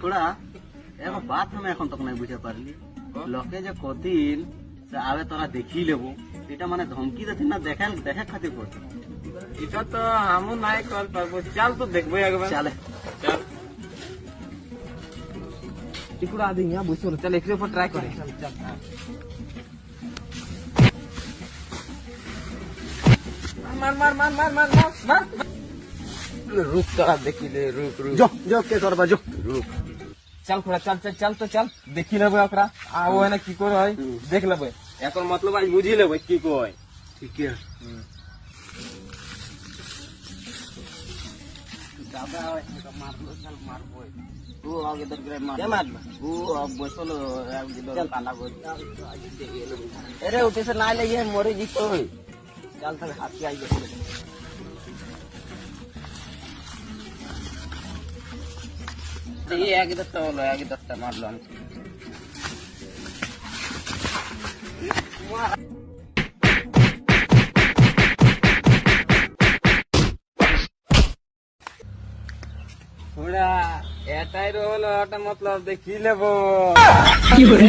थोड़ा एगो बात हम এখন तक नहीं बुझे पारली लोके जे कदिन से आवे तोरा देखी लेबो এটা মানে ধমকি দেছিস না দেখেন দেখে খাतिर করতে এটা তো আমু নাই কল পারবো চল তো দেখবো একবার চলে চল টিকুড়া আদি यहाँ বসে চল একটু উপর ট্রাই করে চল চল मार मार मार मार मार मार मार रुक तोरा देखी ले रुक रुक जो जो के करबा जो रुक चल थोड़ा चल चल चल तो चल देखी लेबे ओकरा आ वो है ना की कर है देख लेबे এখন मतलब आज বুঝি लेबै की কই ठीक है दादा आवे तो मार लो चल मार कोई तू आगे इधर ग्रे मार क्या मार तू अब बसलो इधर काला गोल अरे उठे से ना ले ये मोरे जी को चल तक हाथी आई गए ये आगे दत्ता बोलो आगे दत्ता मार लो थोड़ा এটাই রহলো ওটা मतलब দেখি लेबो কি করে